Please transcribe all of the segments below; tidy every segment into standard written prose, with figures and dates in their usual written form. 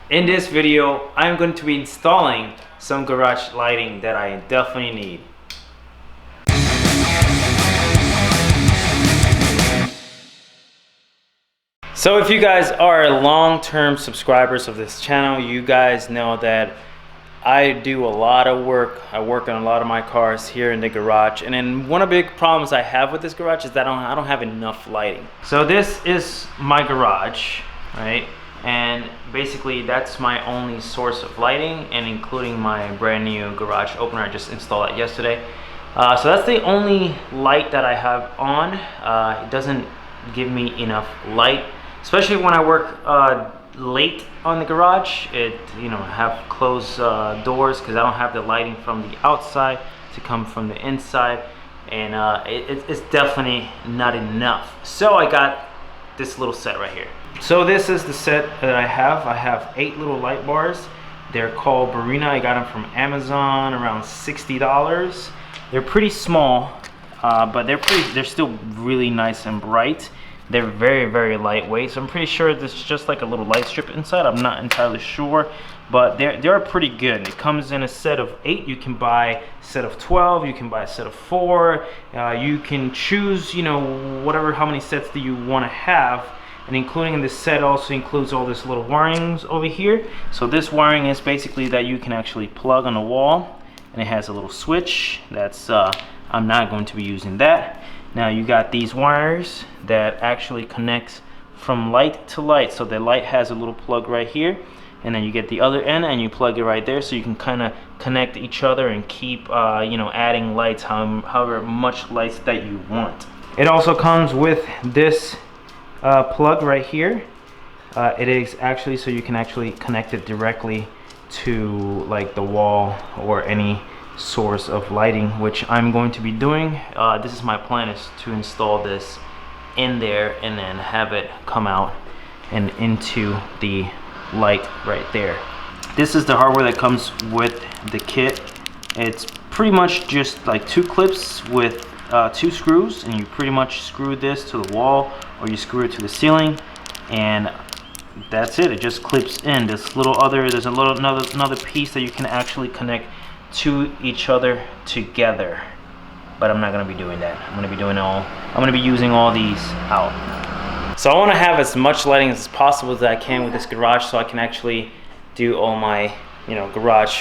In this video, I'm going to be installing some garage lighting that I definitely need. So if you guys are long-term subscribers of this channel, you guys know that I do a lot of work. I work on a lot of my cars here in the garage, and then one of the big problems I have with this garage is that I don't have enough lighting. So this is my garage, right? And basically that's my only source of lighting, and including my brand new garage opener. I just installed it yesterday. So that's the only light that I have on. It doesn't give me enough light, especially when I work late on the garage. Have closed doors because I don't have the lighting from the outside to come from the inside, and it's definitely not enough. So I got this little set right here. So this is the set that I have. I have 8 little light bars. They're called Barrina. I got them from Amazon, around $60. They're pretty small, but they're still really nice and bright. They're very, very lightweight, so I'm pretty sure this is just like a little light strip inside. I'm not entirely sure, but they're pretty good. It comes in a set of 8. You can buy a set of 12. You can buy a set of 4. You can choose, how many sets do you want to have. And including in this set also includes all this little wirings over here. So this wiring is basically that you can actually plug on the wall, and it has a little switch. That's I'm not going to be using that. Now you got these wires that actually connects from light to light. So the light has a little plug right here, and then you get the other end and you plug it right there, so you can kind of connect each other and keep adding lights however much lights that you want. It also comes with this plug right here. It is actually so you can actually connect it directly to like the wall or any source of lighting, which I'm going to be doing. This is my plan, is to install this in there and then have it come out and into the light right there. This is the hardware that comes with the kit. It's pretty much just like 2 clips with 2 screws, and you pretty much screw this to the wall or you screw it to the ceiling, and that's it. It just clips in. There's another piece that you can actually connect to each other together, but I'm not going to be doing that. I'm going to be using all these out. So I want to have as much lighting as possible as I can with this garage, so I can actually do all my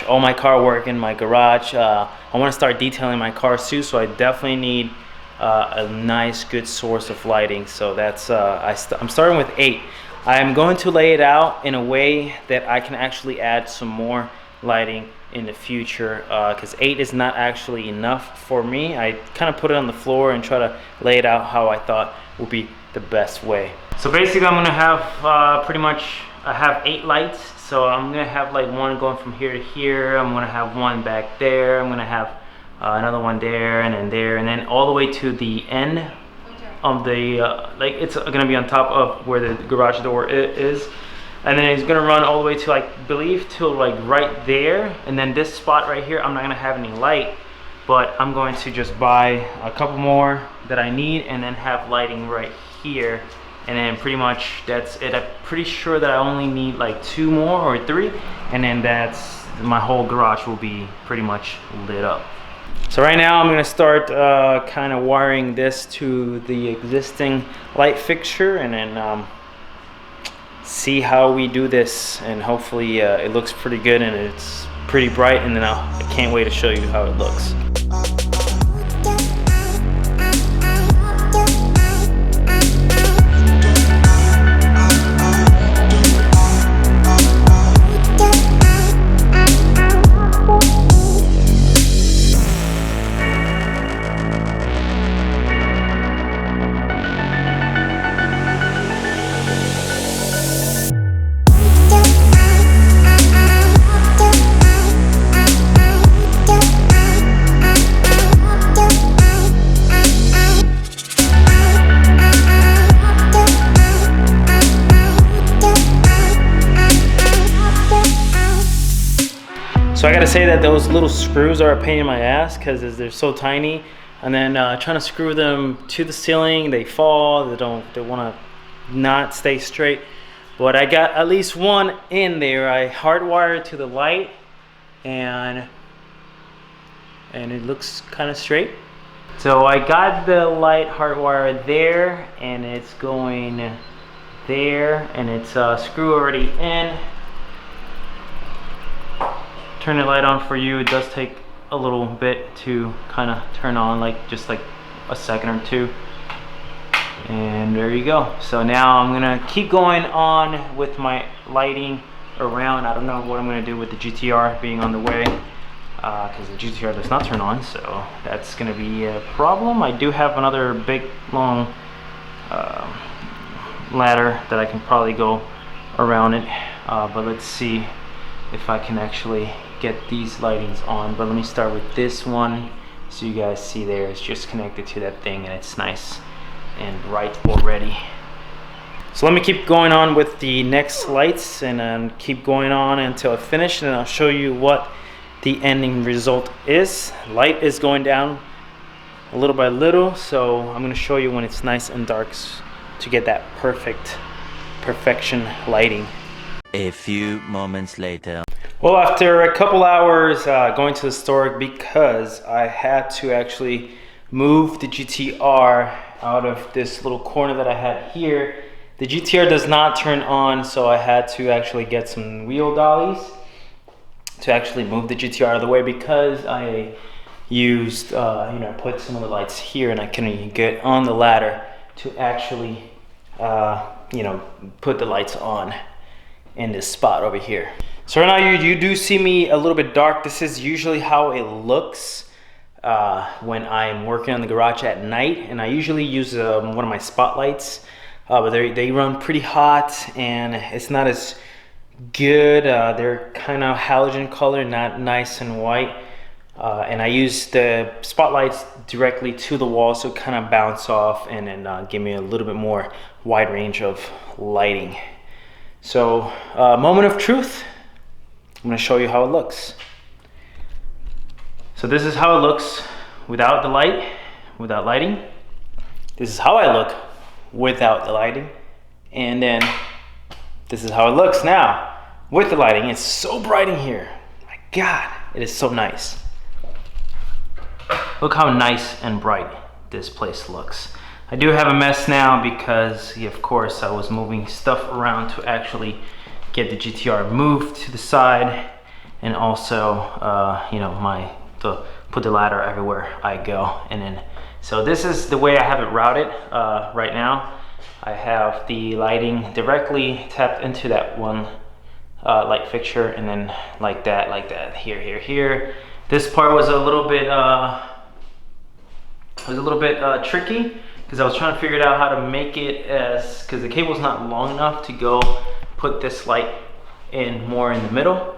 all my car work in my garage. I want to start detailing my cars too, so I definitely need a nice good source of lighting. So that's I'm starting with 8. I'm going to lay it out in a way that I can actually add some more lighting in the future, because 8 is not actually enough for me. I kind of put it on the floor and try to lay it out how I thought would be the best way. So basically I'm going to have I have 8 lights. So I'm going to have like one going from here to here. I'm going to have one back there. I'm going to have another one there, and then all the way to the end of the it's going to be on top of where the garage door is. And then it's going to run all the way to, I believe, till like right there. And then this spot right here, I'm not going to have any light, but I'm going to just buy a couple more that I need and then have lighting right here. And then pretty much that's it. I'm pretty sure that I only need like 2 more or 3, and then that's my whole garage will be pretty much lit up. So right now I'm going to start kind of wiring this to the existing light fixture, and then see how we do this, and hopefully it looks pretty good and it's pretty bright, and then I can't wait to show you how it looks. So I gotta say that those little screws are a pain in my ass because they're so tiny, and then trying to screw them to the ceiling, they fall. They want to not stay straight. But I got at least one in there. I hardwired to the light, and it looks kind of straight. So I got the light hardwired there, and it's going there, and it's screw already in. Turn the light on for you. It does take a little bit to kind of turn on, like just like a second or two. And there you go. So now I'm gonna keep going on with my lighting around. I don't know what I'm gonna do with the GTR being on the way, because the GTR does not turn on, so that's gonna be a problem. I do have another big long ladder that I can probably go around it, but let's see if I can actually get these lightings on. But let me start with this one, so you guys see there it's just connected to that thing, and it's nice and bright already. So let me keep going on with the next lights, and keep going on until I finish, and I'll show you what the ending result is. Light is going down a little by little, so I'm going to show you when it's nice and dark to get that perfection lighting. A few moments later. Well, after a couple hours going to the store, because I had to actually move the GTR out of this little corner that I had here. The GTR does not turn on, so I had to actually get some wheel dollies to actually move the GTR out of the way, because I used, put some of the lights here, and I couldn't get on the ladder to actually, put the lights on in this spot over here. So right now you do see me a little bit dark. This is usually how it looks when I'm working on the garage at night, and I usually use one of my spotlights, but they run pretty hot, and it's not as good. They're kind of halogen color, not nice and white, and I use the spotlights directly to the wall, so it kind of bounce off and then give me a little bit more wide range of lighting. So moment of truth, I'm going to show you how it looks. So this is how it looks without the light, without lighting. This is how I look without the lighting. And then this is how it looks now with the lighting. It's so bright in here. My God, it is so nice. Look how nice and bright this place looks. I do have a mess now because, of course, I was moving stuff around to actually get the GTR moved to the side, and also, to put the ladder everywhere I go. And then, so this is the way I have it routed right now. I have the lighting directly tapped into that one light fixture, and then like that, here. This part was a little bit tricky, because I was trying to figure out how to make it because the cable's not long enough to go put this light in more in the middle.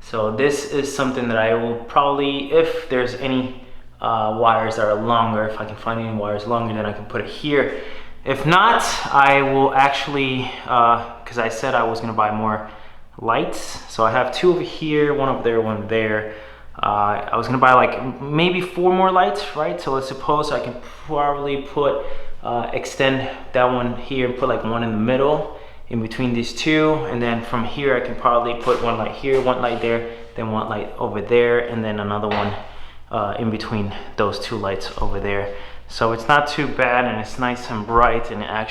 So this is something that I will probably, if there's any wires that are longer, if I can find any wires longer, then I can put it here. If not, I will actually, because I said I was gonna buy more lights. So I have two over here, one over there, one there. I was gonna buy like maybe 4 more lights, right? So let's suppose I can probably put, extend that one here and put like one in the middle, in between these two, and then from here I can probably put one light here, one light there, then one light over there, and then another one in between those two lights over there. So it's not too bad, and it's nice and bright, and I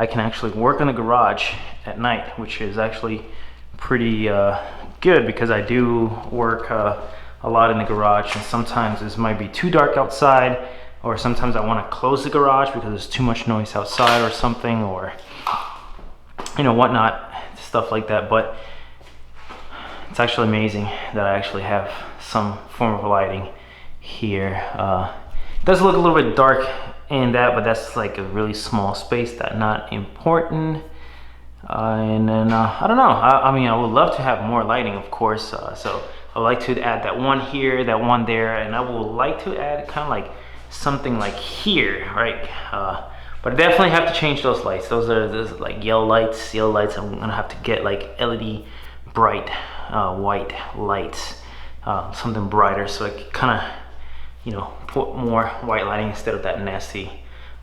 can actually work in the garage at night, which is actually pretty good, because I do work a lot in the garage, and sometimes this might be too dark outside, or sometimes I want to close the garage because there's too much noise outside or something, or whatnot, stuff like that. But it's actually amazing that I actually have some form of lighting here. It does look a little bit dark in that, but that's like a really small space, that's not important. And then I don't know, I mean, I would love to have more lighting, of course, so I would like to add that one here, that one there, and I would like to add kind of like something like here, right? But I definitely have to change those lights. Those like yellow lights. I'm gonna have to get like LED bright white lights, something brighter, so I can kind of put more white lighting instead of that nasty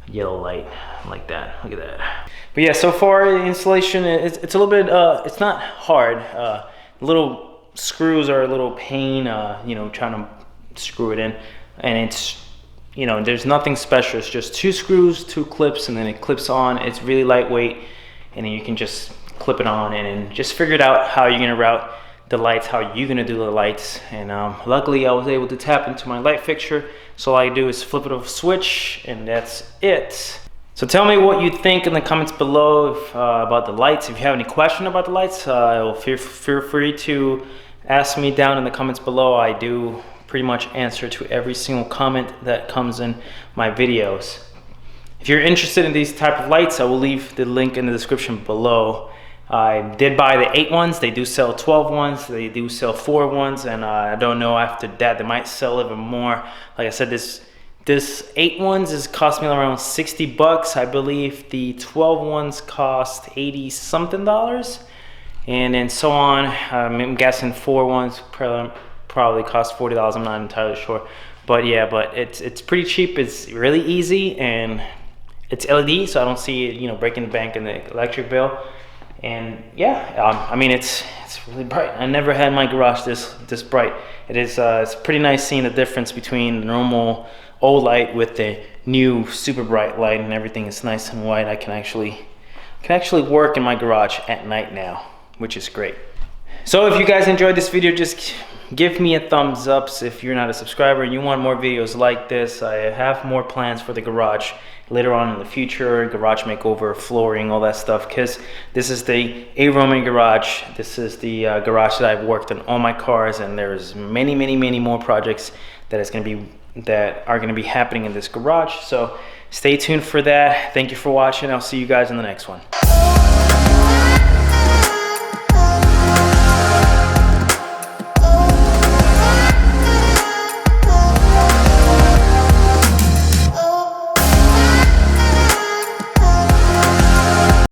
yellow light like that. Look at that. But yeah, so far the installation, it's a little bit, it's not hard. Little screws are a little pain, you know, trying to screw it in. And it's, you know, there's nothing special. It's just 2 screws, 2 clips, and then it clips on. It's really lightweight, and then you can just clip it on and just figure it out how you're gonna route the lights, how you're gonna do the lights. And luckily I was able to tap into my light fixture. So all I do is flip it off a switch, and that's it. So tell me what you think in the comments below about the lights. If you have any question about the lights, feel free to ask me down in the comments below. I do pretty much answer to every single comment that comes in my videos. If you're interested in these type of lights, I will leave the link in the description below. I did buy the 8 ones. They do sell 12 ones. They do sell 4 ones, and I don't know after that they might sell even more. Like I said, this 8 ones is cost me around 60 bucks. I believe the 12 ones cost 80 something dollars, and then so on. I'm guessing 4 ones probably cost $40. I'm not entirely sure, but yeah, but it's pretty cheap. It's really easy, and it's LED, so I don't see it, you know, breaking the bank in the electric bill. And yeah, I mean, it's really bright. I never had my garage this bright. It is it's pretty nice seeing the difference between the normal old light with the new super bright light, and everything is nice and white. I can actually work in my garage at night now, which is great. So if you guys enjoyed this video, just give me a thumbs up. If you're not a subscriber and you want more videos like this, I have more plans for the garage later on in the future. Garage makeover, flooring, all that stuff, because this is the A-Roman garage. This is the garage that I've worked on all my cars, and there's many more projects that are gonna be happening in this garage. So stay tuned for that. Thank you for watching. I'll see you guys in the next one.